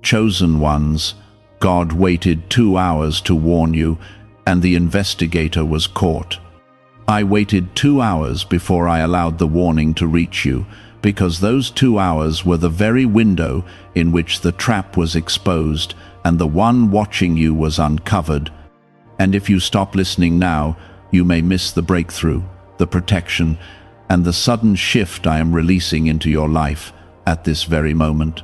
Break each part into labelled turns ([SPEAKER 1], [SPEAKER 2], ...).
[SPEAKER 1] Chosen ones, God waited 2 hours to warn you, and the investigator was caught. I waited 2 hours before I allowed the warning to reach you, because those 2 hours were the very window in which the trap was exposed and the one watching you was uncovered. And if you stop listening now, you may miss the breakthrough, the protection, and the sudden shift I am releasing into your life at this very moment.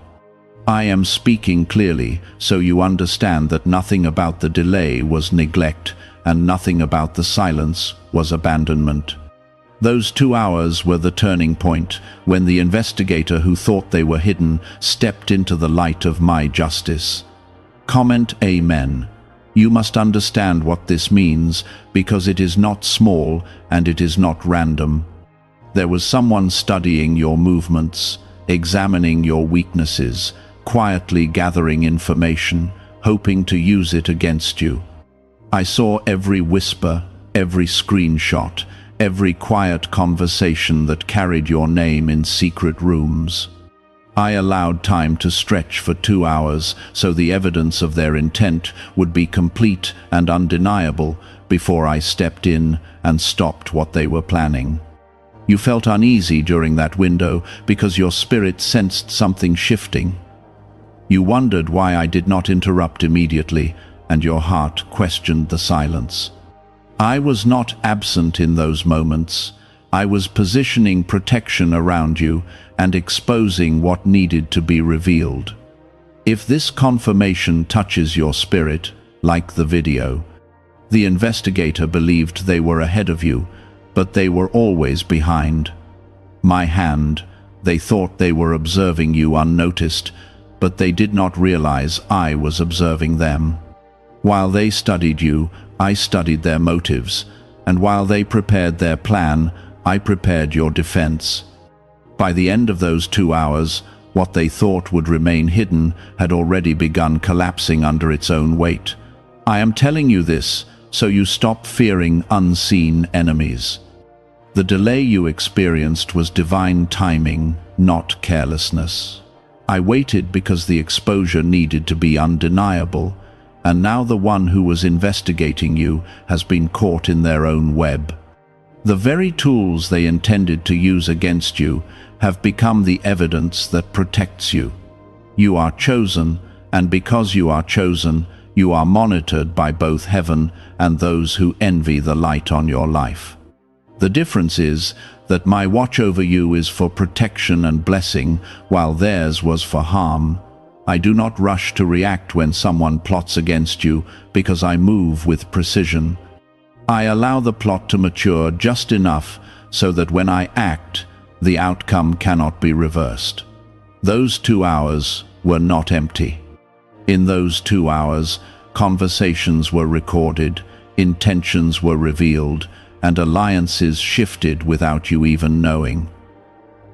[SPEAKER 1] I am speaking clearly so you understand that nothing about the delay was neglect and nothing about the silence was abandonment. Those 2 hours were the turning point when the investigator who thought they were hidden stepped into the light of my justice. Comment Amen. You must understand what this means, because it is not small and it is not random. There was someone studying your movements, examining your weaknesses, quietly gathering information, hoping to use it against you. I saw every whisper, every screenshot, every quiet conversation that carried your name in secret rooms. I allowed time to stretch for 2 hours so the evidence of their intent would be complete and undeniable before I stepped in and stopped what they were planning. You felt uneasy during that window because your spirit sensed something shifting. You wondered why I did not interrupt immediately, and your heart questioned the silence. I was not absent in those moments. I was positioning protection around you and exposing what needed to be revealed. If this confirmation touches your spirit, like the video, the investigator believed they were ahead of you, but they were always behind. My hand, they thought they were observing you unnoticed, but they did not realize I was observing them. While they studied you, I studied their motives, and while they prepared their plan, I prepared your defense. By the end of those 2 hours, what they thought would remain hidden had already begun collapsing under its own weight. I am telling you this so you stop fearing unseen enemies. The delay you experienced was divine timing, not carelessness. I waited because the exposure needed to be undeniable, and now the one who was investigating you has been caught in their own web. The very tools they intended to use against you have become the evidence that protects you. You are chosen, and because you are chosen, you are monitored by both heaven and those who envy the light on your life. The difference is that my watch over you is for protection and blessing, while theirs was for harm. I do not rush to react when someone plots against you, because I move with precision. I allow the plot to mature just enough so that when I act, the outcome cannot be reversed. Those 2 hours were not empty. In those 2 hours, conversations were recorded, intentions were revealed, and alliances shifted without you even knowing.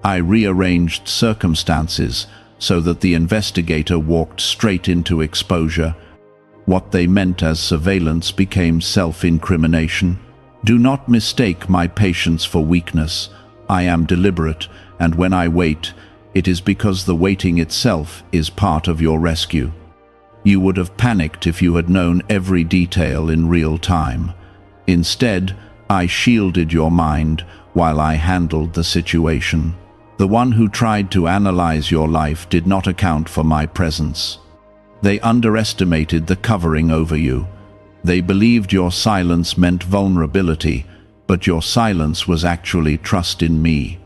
[SPEAKER 1] I rearranged circumstances so that the investigator walked straight into exposure. What they meant as surveillance became self-incrimination. Do not mistake my patience for weakness. I am deliberate, and when I wait, it is because the waiting itself is part of your rescue. You would have panicked if you had known every detail in real time. Instead, I shielded your mind while I handled the situation. The one who tried to analyze your life did not account for my presence. They underestimated the covering over you. They believed your silence meant vulnerability, but your silence was actually trust in me.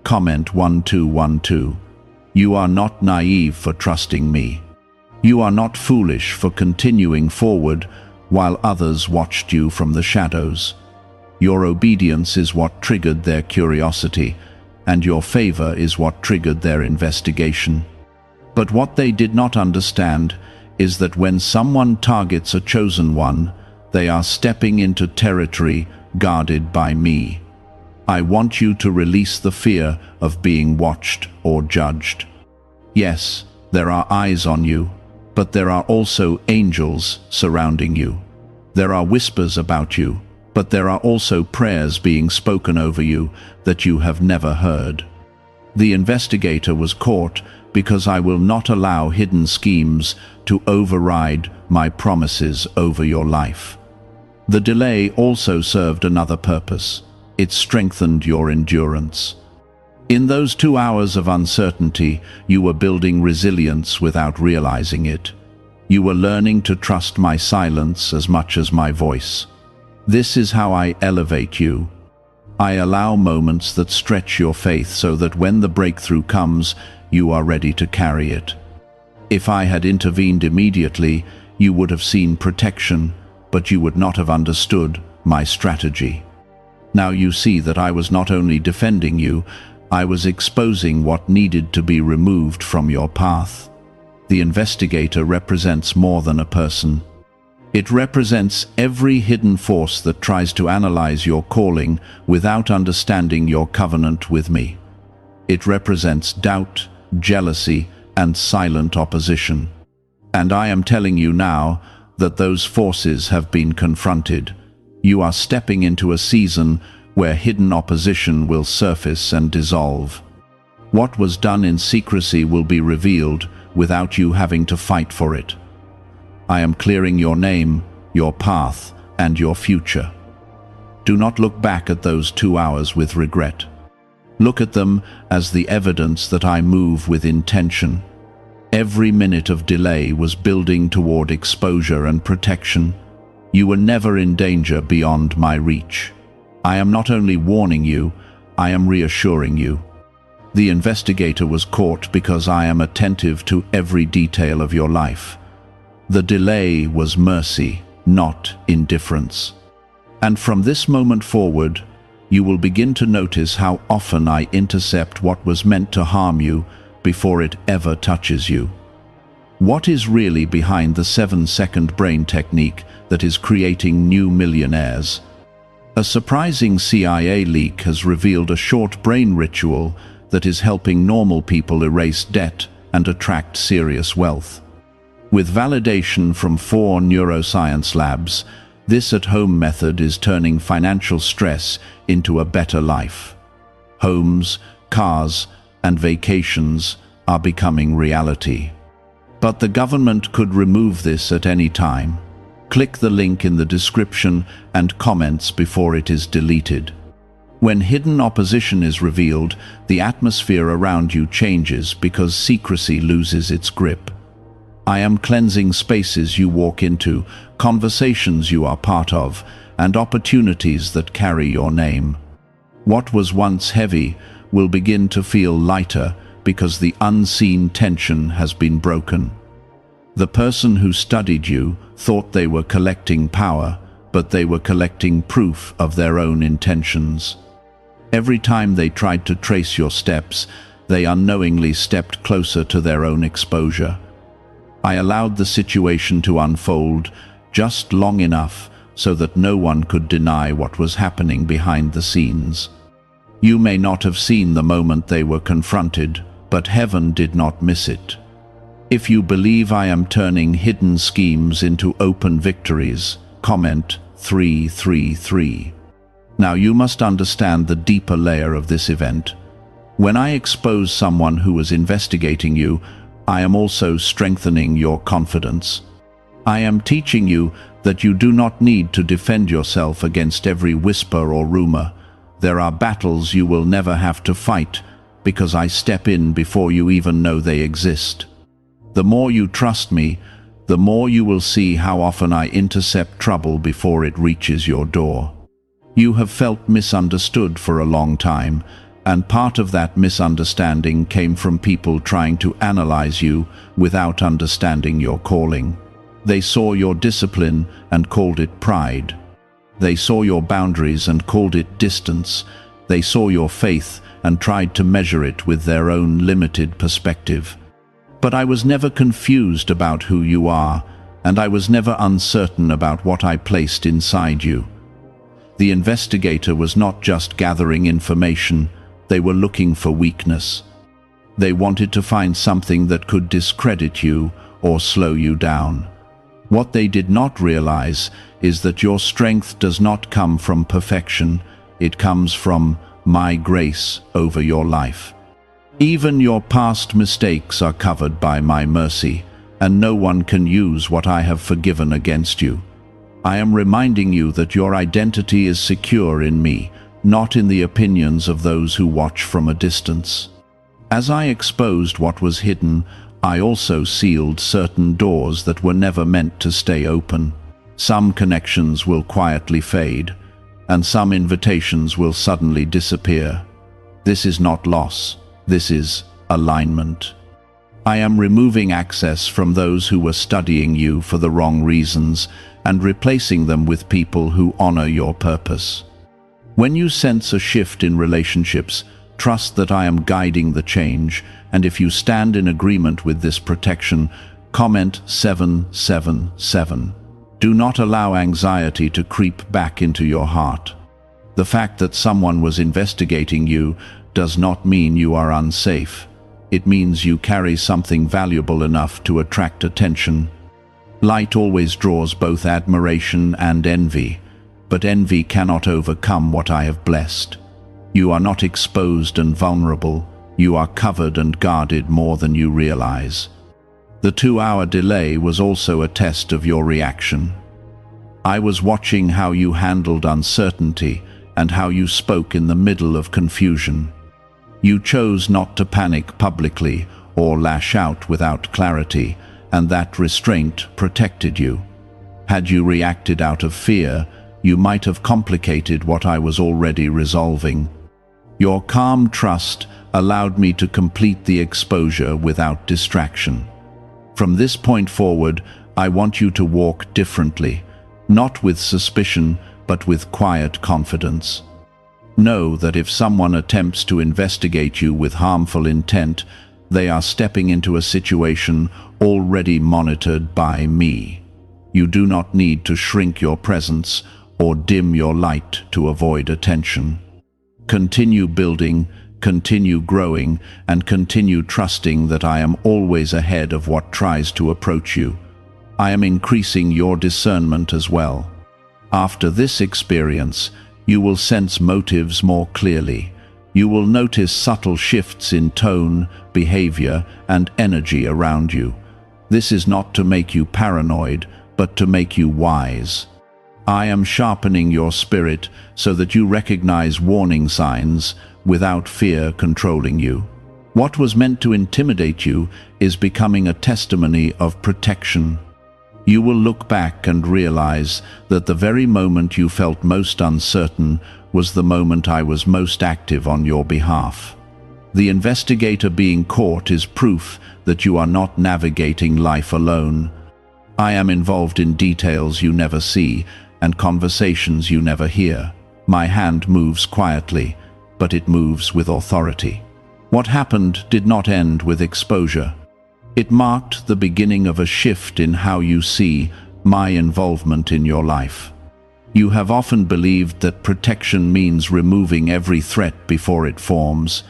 [SPEAKER 1] Comment 1212. You are not naive for trusting me. You are not foolish for continuing forward while others watched you from the shadows. Your obedience is what triggered their curiosity, and your favor is what triggered their investigation. But what they did not understand is that when someone targets a chosen one, they are stepping into territory guarded by me. I want you to release the fear of being watched or judged. Yes, there are eyes on you, but there are also angels surrounding you. There are whispers about you, but there are also prayers being spoken over you that you have never heard. The investigator was caught because I will not allow hidden schemes to override my promises over your life. The delay also served another purpose. It strengthened your endurance. In those 2 hours of uncertainty, you were building resilience without realizing it. You were learning to trust my silence as much as my voice. This is how I elevate you. I allow moments that stretch your faith so that when the breakthrough comes, you are ready to carry it. If I had intervened immediately, you would have seen protection, but you would not have understood my strategy. Now you see that I was not only defending you, I was exposing what needed to be removed from your path. The investigator represents more than a person. It represents every hidden force that tries to analyze your calling without understanding your covenant with me. It represents doubt, jealousy, and silent opposition. And I am telling you now that those forces have been confronted. You are stepping into a season where hidden opposition will surface and dissolve. What was done in secrecy will be revealed without you having to fight for it. I am clearing your name, your path, and your future. Do not look back at those 2 hours with regret. Look at them as the evidence that I move with intention. Every minute of delay was building toward exposure and protection. You were never in danger beyond my reach. I am not only warning you, I am reassuring you. The investigator was caught because I am attentive to every detail of your life. The delay was mercy, not indifference. And from this moment forward, you will begin to notice how often I intercept what was meant to harm you before it ever touches you. What is really behind the 7-second brain technique that is creating new millionaires? A surprising CIA leak has revealed a short brain ritual that is helping normal people erase debt and attract serious wealth. With validation from 4 neuroscience labs, this at-home method is turning financial stress into a better life. Homes, cars, and vacations are becoming reality. But the government could remove this at any time. Click the link in the description and comments before it is deleted. When hidden opposition is revealed, the atmosphere around you changes because secrecy loses its grip. I am cleansing spaces you walk into, conversations you are part of, and opportunities that carry your name. What was once heavy will begin to feel lighter because the unseen tension has been broken. The person who studied you thought they were collecting power, but they were collecting proof of their own intentions. Every time they tried to trace your steps, they unknowingly stepped closer to their own exposure. I allowed the situation to unfold just long enough so that no one could deny what was happening behind the scenes. You may not have seen the moment they were confronted, but heaven did not miss it. If you believe I am turning hidden schemes into open victories, comment 333. Now you must understand the deeper layer of this event. When I expose someone who was investigating you, I am also strengthening your confidence. I am teaching you that you do not need to defend yourself against every whisper or rumor. There are battles you will never have to fight because I step in before you even know they exist. The more you trust me, the more you will see how often I intercept trouble before it reaches your door. You have felt misunderstood for a long time, and part of that misunderstanding came from people trying to analyze you without understanding your calling. They saw your discipline and called it pride. They saw your boundaries and called it distance. They saw your faith and tried to measure it with their own limited perspective. But I was never confused about who you are, and I was never uncertain about what I placed inside you. The investigator was not just gathering information, they were looking for weakness. They wanted to find something that could discredit you or slow you down. What they did not realize is that your strength does not come from perfection, it comes from my grace over your life. Even your past mistakes are covered by my mercy, and no one can use what I have forgiven against you. I am reminding you that your identity is secure in me, not in the opinions of those who watch from a distance. As I exposed what was hidden, I also sealed certain doors that were never meant to stay open. Some connections will quietly fade, and some invitations will suddenly disappear. This is not loss, this is alignment. I am removing access from those who were studying you for the wrong reasons and replacing them with people who honor your purpose. When you sense a shift in relationships, trust that I am guiding the change, and if you stand in agreement with this protection, comment 777. Do not allow anxiety to creep back into your heart. The fact that someone was investigating you does not mean you are unsafe. It means you carry something valuable enough to attract attention. Light always draws both admiration and envy, but envy cannot overcome what I have blessed. You are not exposed and vulnerable. You are covered and guarded more than you realize. The 2-hour delay was also a test of your reaction. I was watching how you handled uncertainty and how you spoke in the middle of confusion. You chose not to panic publicly or lash out without clarity, and that restraint protected you. Had you reacted out of fear, you might have complicated what I was already resolving. Your calm trust allowed me to complete the exposure without distraction. From this point forward, I want you to walk differently, not with suspicion, but with quiet confidence. Know that if someone attempts to investigate you with harmful intent, they are stepping into a situation already monitored by me. You do not need to shrink your presence or dim your light to avoid attention. Continue building, continue growing, and continue trusting that I am always ahead of what tries to approach you. I am increasing your discernment as well. After this experience, you will sense motives more clearly. You will notice subtle shifts in tone, behavior, and energy around you. This is not to make you paranoid, but to make you wise. I am sharpening your spirit so that you recognize warning signs without fear controlling you. What was meant to intimidate you is becoming a testimony of protection. You will look back and realize that the very moment you felt most uncertain was the moment I was most active on your behalf. The investigator being caught is proof that you are not navigating life alone. I am involved in details you never see and conversations you never hear. My hand moves quietly, but it moves with authority. What happened did not end with exposure. It marked the beginning of a shift in how you see my involvement in your life. You have often believed that protection means removing every threat before it forms,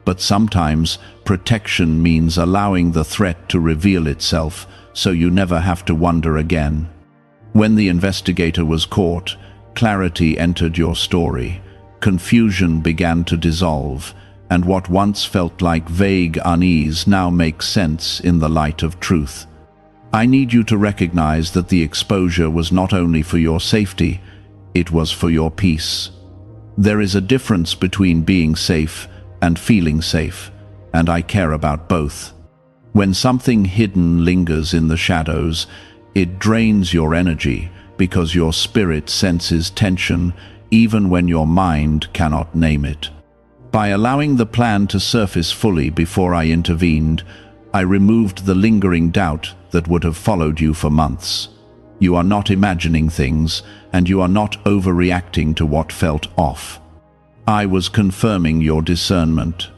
[SPEAKER 1] but sometimes protection means allowing the threat to reveal itself so you never have to wonder again. When the investigator was caught, clarity entered your story. Confusion began to dissolve, and what once felt like vague unease now makes sense in the light of truth. I need you to recognize that the exposure was not only for your safety, it was for your peace. There is a difference between being safe and feeling safe, and I care about both. When something hidden lingers in the shadows, it drains your energy because your spirit senses tension even when your mind cannot name it. By allowing the plan to surface fully before I intervened, I removed the lingering doubt that would have followed you for months. You are not imagining things, and you are not overreacting to what felt off. I was confirming your discernment.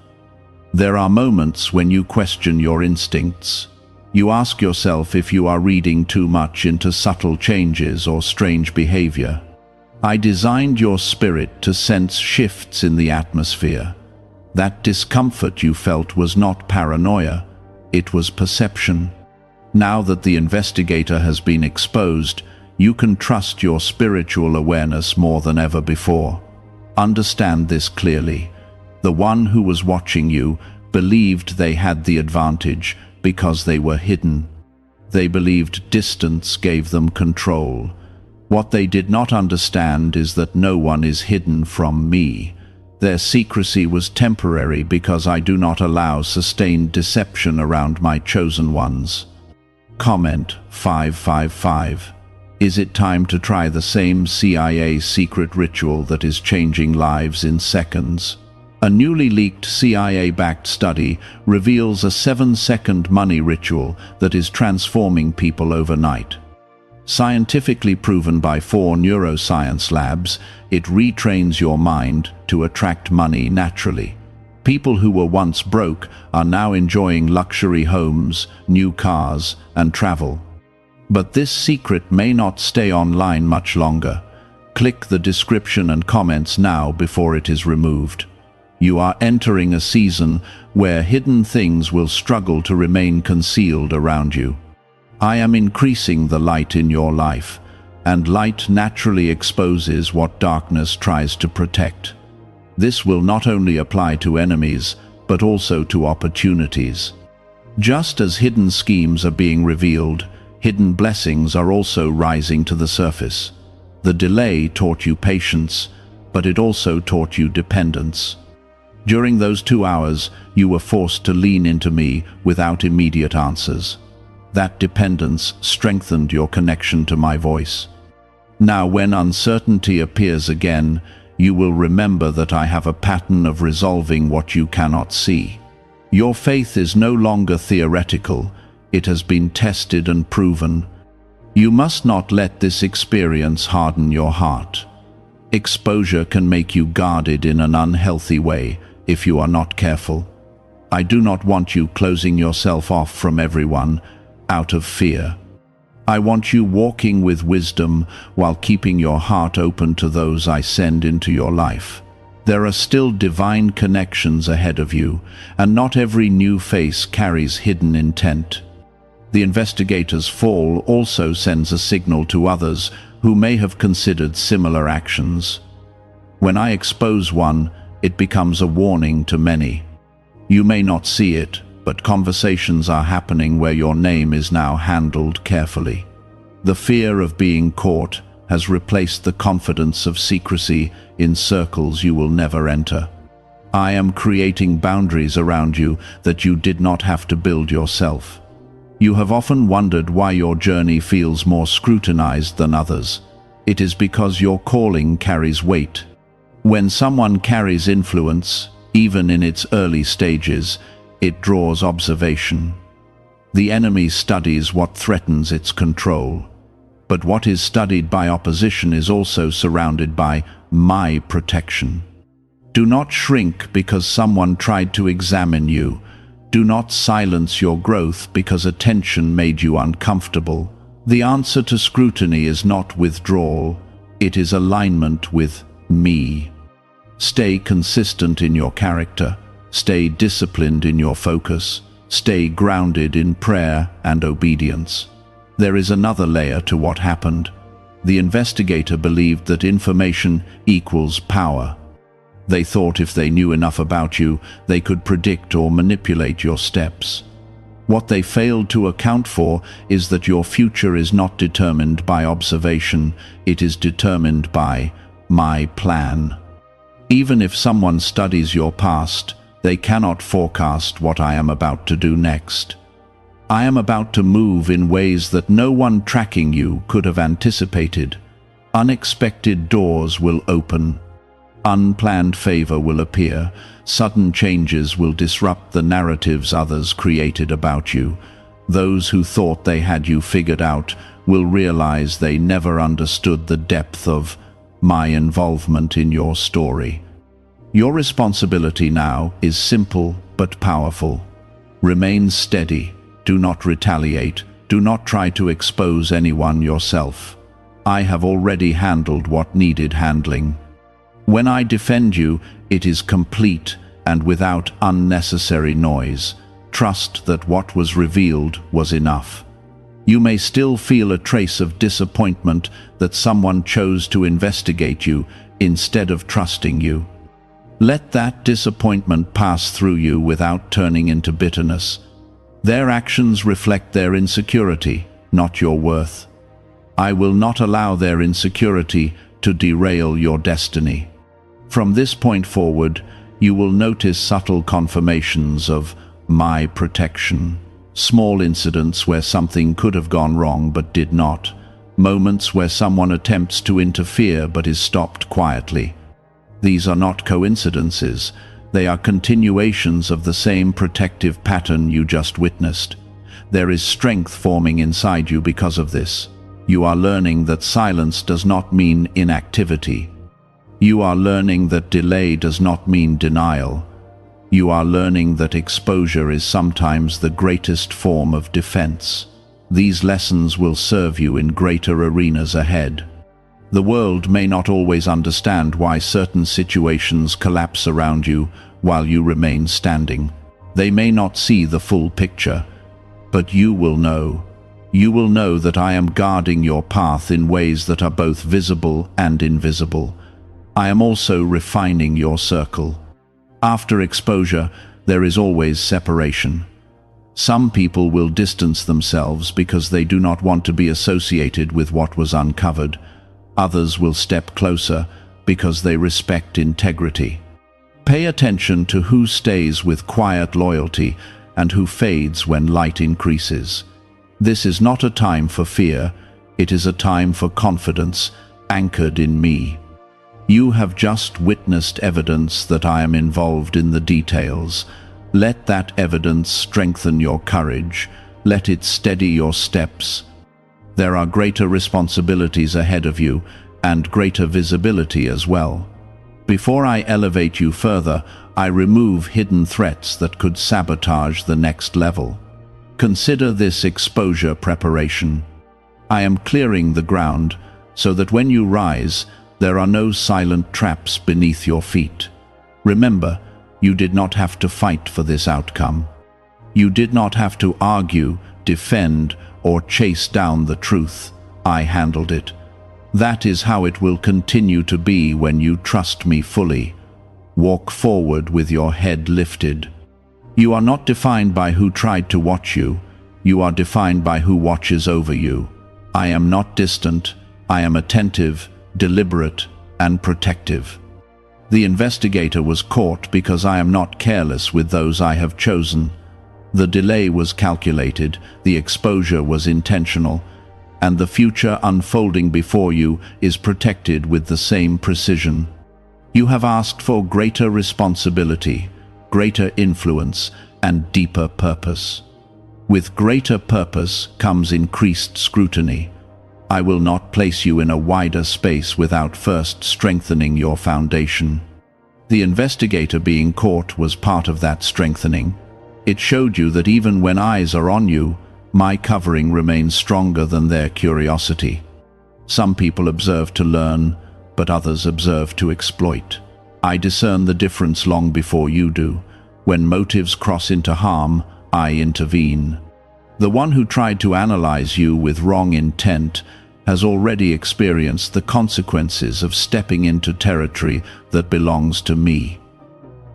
[SPEAKER 1] There are moments when you question your instincts. You ask yourself if you are reading too much into subtle changes or strange behavior. I designed your spirit to sense shifts in the atmosphere. That discomfort you felt was not paranoia, it was perception. Now that the investigator has been exposed, you can trust your spiritual awareness more than ever before. Understand this clearly. The one who was watching you believed they had the advantage because they were hidden. They believed distance gave them control. What they did not understand is that no one is hidden from me. Their secrecy was temporary because I do not allow sustained deception around my chosen ones. Comment 555. Is it time to try the same CIA secret ritual that is changing lives in seconds? A newly leaked CIA-backed study reveals a 7-second money ritual that is transforming people overnight. Scientifically proven by 4 neuroscience labs, it retrains your mind to attract money naturally. People who were once broke are now enjoying luxury homes, new cars, and travel. But this secret may not stay online much longer. Click the description and comments now before it is removed. You are entering a season where hidden things will struggle to remain concealed around you. I am increasing the light in your life, and light naturally exposes what darkness tries to protect. This will not only apply to enemies, but also to opportunities. Just as hidden schemes are being revealed, hidden blessings are also rising to the surface. The delay taught you patience, but it also taught you dependence. During those 2 hours, you were forced to lean into me without immediate answers. That dependence strengthened your connection to my voice. Now, when uncertainty appears again, you will remember that I have a pattern of resolving what you cannot see. Your faith is no longer theoretical, it has been tested and proven. You must not let this experience harden your heart. Exposure can make you guarded in an unhealthy way if you are not careful. I do not want you closing yourself off from everyone out of fear. I want you walking with wisdom while keeping your heart open to those I send into your life. There are still divine connections ahead of you, and not every new face carries hidden intent. The investigator's fall also sends a signal to others who may have considered similar actions. When I expose one, it becomes a warning to many. You may not see it, but conversations are happening where your name is now handled carefully. The fear of being caught has replaced the confidence of secrecy in circles you will never enter. I am creating boundaries around you that you did not have to build yourself. You have often wondered why your journey feels more scrutinized than others. It is because your calling carries weight. When someone carries influence, even in its early stages, it draws observation. The enemy studies what threatens its control. But what is studied by opposition is also surrounded by my protection. Do not shrink because someone tried to examine you. Do not silence your growth because attention made you uncomfortable. The answer to scrutiny is not withdrawal, it is alignment with me. Stay consistent in your character. Stay disciplined in your focus. Stay grounded in prayer and obedience. There is another layer to what happened. The investigator believed that information equals power. They thought if they knew enough about you, they could predict or manipulate your steps. What they failed to account for is that your future is not determined by observation, it is determined by my plan. Even if someone studies your past, they cannot forecast what I am about to do next. I am about to move in ways that no one tracking you could have anticipated. Unexpected doors will open. Unplanned favor will appear. Sudden changes will disrupt the narratives others created about you. Those who thought they had you figured out will realize they never understood the depth of my involvement in your story. Your responsibility now is simple but powerful. Remain steady. Do not retaliate. Do not try to expose anyone yourself. I have already handled what needed handling. When I defend you, it is complete and without unnecessary noise. Trust that what was revealed was enough. You may still feel a trace of disappointment that someone chose to investigate you instead of trusting you. Let that disappointment pass through you without turning into bitterness. Their actions reflect their insecurity, not your worth. I will not allow their insecurity to derail your destiny. From this point forward, you will notice subtle confirmations of my protection. Small incidents where something could have gone wrong but did not. Moments where someone attempts to interfere but is stopped quietly. These are not coincidences. They are continuations of the same protective pattern you just witnessed. There is strength forming inside you because of this. You are learning that silence does not mean inactivity. You are learning that delay does not mean denial. You are learning that exposure is sometimes the greatest form of defense. These lessons will serve you in greater arenas ahead. The world may not always understand why certain situations collapse around you while you remain standing. They may not see the full picture, but you will know. You will know that I am guarding your path in ways that are both visible and invisible. I am also refining your circle. After exposure, there is always separation. Some people will distance themselves because they do not want to be associated with what was uncovered. Others will step closer because they respect integrity. Pay attention to who stays with quiet loyalty and who fades when light increases. This is not a time for fear, it is a time for confidence, anchored in me. You have just witnessed evidence that I am involved in the details. Let that evidence strengthen your courage. Let it steady your steps. There are greater responsibilities ahead of you, and greater visibility as well. Before I elevate you further, I remove hidden threats that could sabotage the next level. Consider this exposure preparation. I am clearing the ground so that when you rise, there are no silent traps beneath your feet. Remember, you did not have to fight for this outcome. You did not have to argue, defend, or chase down the truth. I handled it. That is how it will continue to be when you trust me fully. Walk forward with your head lifted. You are not defined by who tried to watch you. You are defined by who watches over you. I am not distant. I am attentive, deliberate, and protective. The investigator was caught because I am not careless with those I have chosen. The delay was calculated, the exposure was intentional, and the future unfolding before you is protected with the same precision. You have asked for greater responsibility, greater influence, and deeper purpose. With greater purpose comes increased scrutiny. I will not place you in a wider space without first strengthening your foundation. The investigator being caught was part of that strengthening. It showed you that even when eyes are on you, my covering remains stronger than their curiosity. Some people observe to learn, but others observe to exploit. I discern the difference long before you do. When motives cross into harm, I intervene. The one who tried to analyze you with wrong intent has already experienced the consequences of stepping into territory that belongs to me.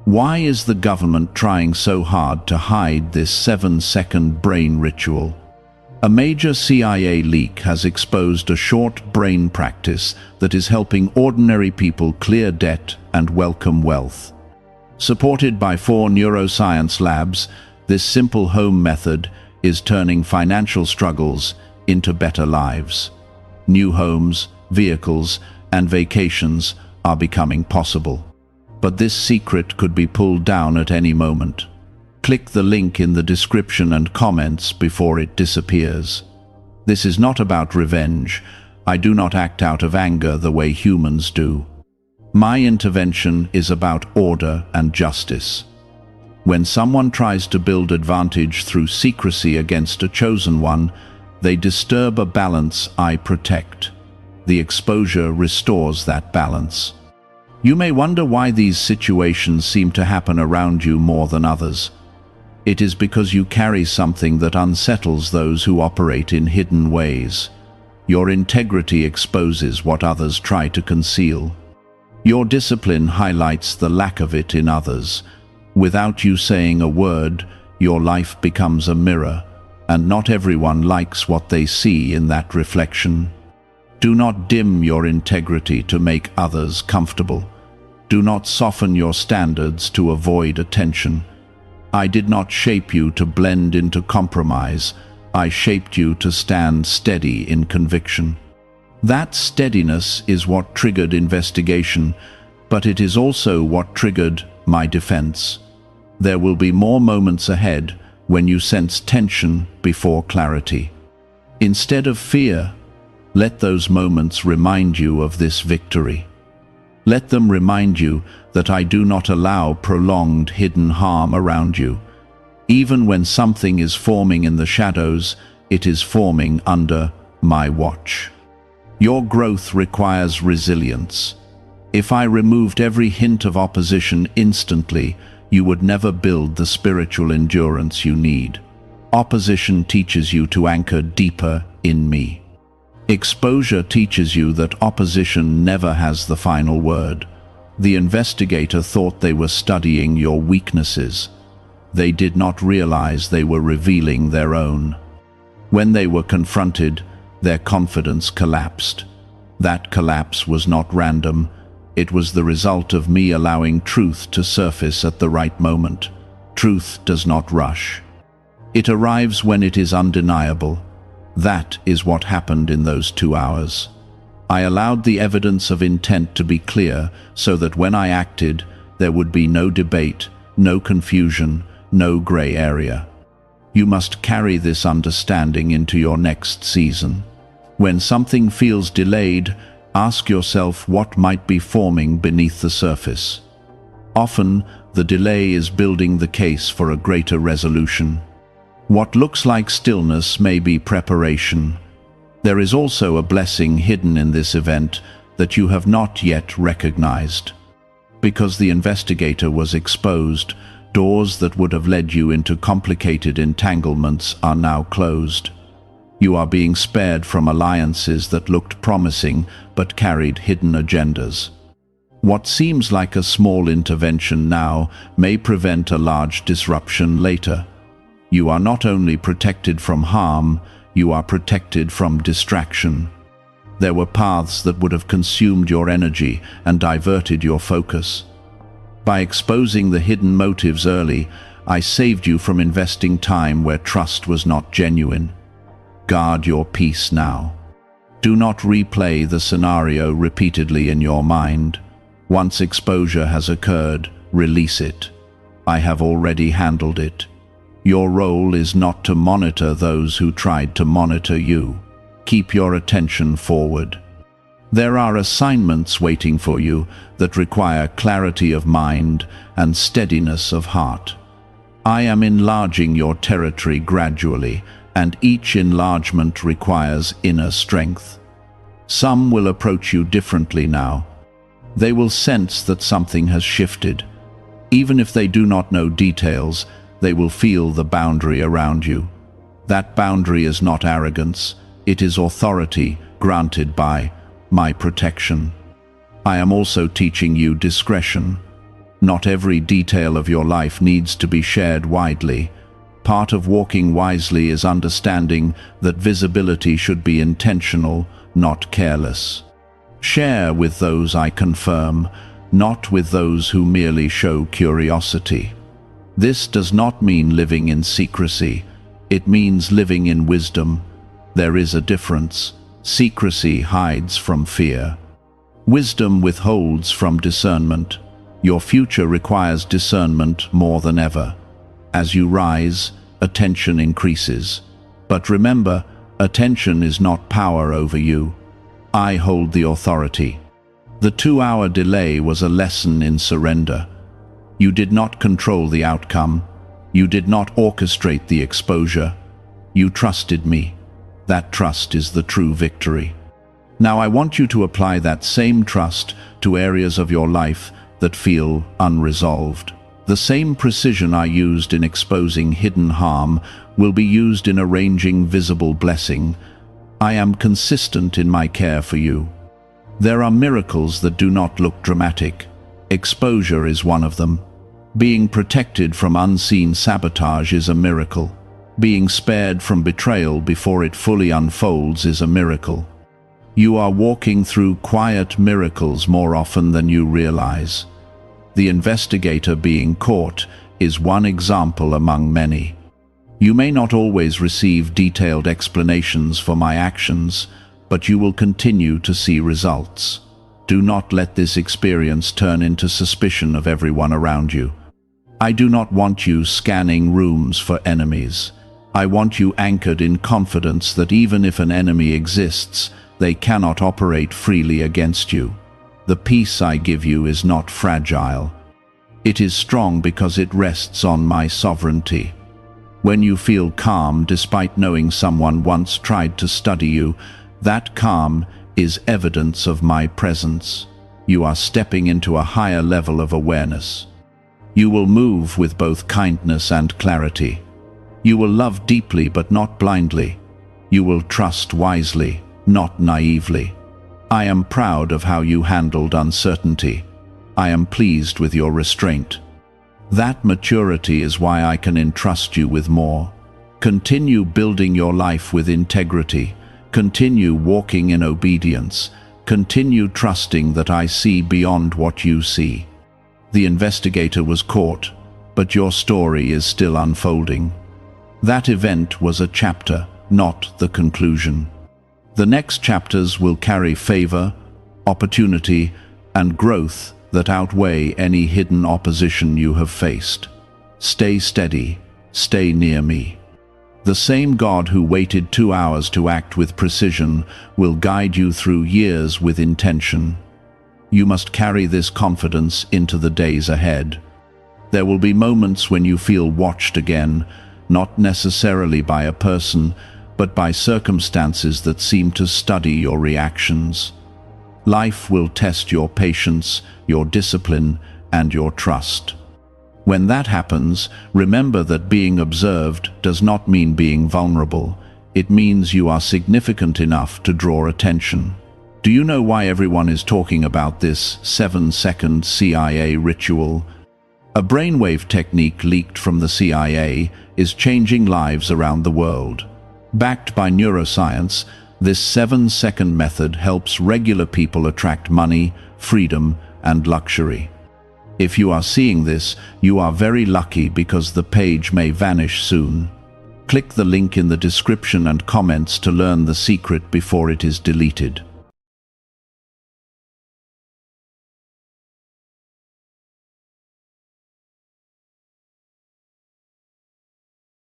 [SPEAKER 1] Why is the government trying so hard to hide this 7-second brain ritual? A major CIA leak has exposed a short brain practice that is helping ordinary people clear debt and welcome wealth. Supported by 4 neuroscience labs, this simple home method is turning financial struggles into better lives. New homes, vehicles, and vacations are becoming possible. But this secret could be pulled down at any moment. Click the link in the description and comments before it disappears. This is not about revenge. I do not act out of anger the way humans do. My intervention is about order and justice. When someone tries to build advantage through secrecy against a chosen one, they disturb a balance I protect. The exposure restores that balance. You may wonder why these situations seem to happen around you more than others. It is because you carry something that unsettles those who operate in hidden ways. Your integrity exposes what others try to conceal. Your discipline highlights the lack of it in others. Without you saying a word, your life becomes a mirror, and not everyone likes what they see in that reflection. Do not dim your integrity to make others comfortable. Do not soften your standards to avoid attention. I did not shape you to blend into compromise. I shaped you to stand steady in conviction. That steadiness is what triggered investigation, but it is also what triggered my defense. There will be more moments ahead when you sense tension before clarity. Instead of fear, let those moments remind you of this victory. Let them remind you that I do not allow prolonged hidden harm around you. Even when something is forming in the shadows, it is forming under my watch. Your growth requires resilience. If I removed every hint of opposition instantly, you would never build the spiritual endurance you need. Opposition teaches you to anchor deeper in me. Exposure teaches you that opposition never has the final word. The investigator thought they were studying your weaknesses. They did not realize they were revealing their own. When they were confronted, their confidence collapsed. That collapse was not random. It was the result of me allowing truth to surface at the right moment. Truth does not rush. It arrives when it is undeniable. That is what happened in those 2 hours. I allowed the evidence of intent to be clear so that when I acted, there would be no debate, no confusion, no gray area. You must carry this understanding into your next season. When something feels delayed, ask yourself what might be forming beneath the surface. Often, the delay is building the case for a greater resolution. What looks like stillness may be preparation. There is also a blessing hidden in this event that you have not yet recognized. Because the investigator was exposed, doors that would have led you into complicated entanglements are now closed. You are being spared from alliances that looked promising but carried hidden agendas. What seems like a small intervention now may prevent a large disruption later. You are not only protected from harm, you are protected from distraction. There were paths that would have consumed your energy and diverted your focus. By exposing the hidden motives early, I saved you from investing time where trust was not genuine. Guard your peace now. Do not replay the scenario repeatedly in your mind. Once exposure has occurred, release it. I have already handled it. Your role is not to monitor those who tried to monitor you. Keep your attention forward. There are assignments waiting for you that require clarity of mind and steadiness of heart. I am enlarging your territory gradually, and each enlargement requires inner strength. Some will approach you differently now. They will sense that something has shifted. Even if they do not know details, they will feel the boundary around you. That boundary is not arrogance, it is authority granted by my protection. I am also teaching you discretion. Not every detail of your life needs to be shared widely. Part of walking wisely is understanding that visibility should be intentional, not careless. Share with those I confirm, not with those who merely show curiosity. This does not mean living in secrecy. It means living in wisdom. There is a difference. Secrecy hides from fear. Wisdom withholds from discernment. Your future requires discernment more than ever. As you rise, attention increases. But remember, attention is not power over you. I hold the authority. The 2-hour delay was a lesson in surrender. You did not control the outcome. You did not orchestrate the exposure. You trusted me. That trust is the true victory. Now I want you to apply that same trust to areas of your life that feel unresolved. The same precision I used in exposing hidden harm will be used in arranging visible blessing. I am consistent in my care for you. There are miracles that do not look dramatic. Exposure is one of them. Being protected from unseen sabotage is a miracle. Being spared from betrayal before it fully unfolds is a miracle. You are walking through quiet miracles more often than you realize. The investigator being caught is one example among many. You may not always receive detailed explanations for my actions, but you will continue to see results. Do not let this experience turn into suspicion of everyone around you. I do not want you scanning rooms for enemies. I want you anchored in confidence that even if an enemy exists, they cannot operate freely against you. The peace I give you is not fragile. It is strong because it rests on my sovereignty. When you feel calm despite knowing someone once tried to study you, that calm is evidence of my presence. You are stepping into a higher level of awareness. You will move with both kindness and clarity. You will love deeply but not blindly. You will trust wisely, not naively. I am proud of how you handled uncertainty. I am pleased with your restraint. That maturity is why I can entrust you with more. Continue building your life with integrity. Continue walking in obedience. Continue trusting that I see beyond what you see. The investigator was caught, but your story is still unfolding. That event was a chapter, not the conclusion. The next chapters will carry favor, opportunity, and growth that outweigh any hidden opposition you have faced. Stay steady, stay near me. The same God who waited 2 hours to act with precision will guide you through years with intention. You must carry this confidence into the days ahead. There will be moments when you feel watched again, not necessarily by a person, but by circumstances that seem to study your reactions. Life will test your patience, your discipline, and your trust. When that happens, remember that being observed does not mean being vulnerable. It means you are significant enough to draw attention. Do you know why everyone is talking about this 7-second CIA ritual? A brainwave technique leaked from the CIA is changing lives around the world. Backed by neuroscience, this 7-second method helps regular people attract money, freedom, and luxury. If you are seeing this, you are very lucky because the page may vanish soon. Click the link in the description and comments to learn the secret before it is deleted.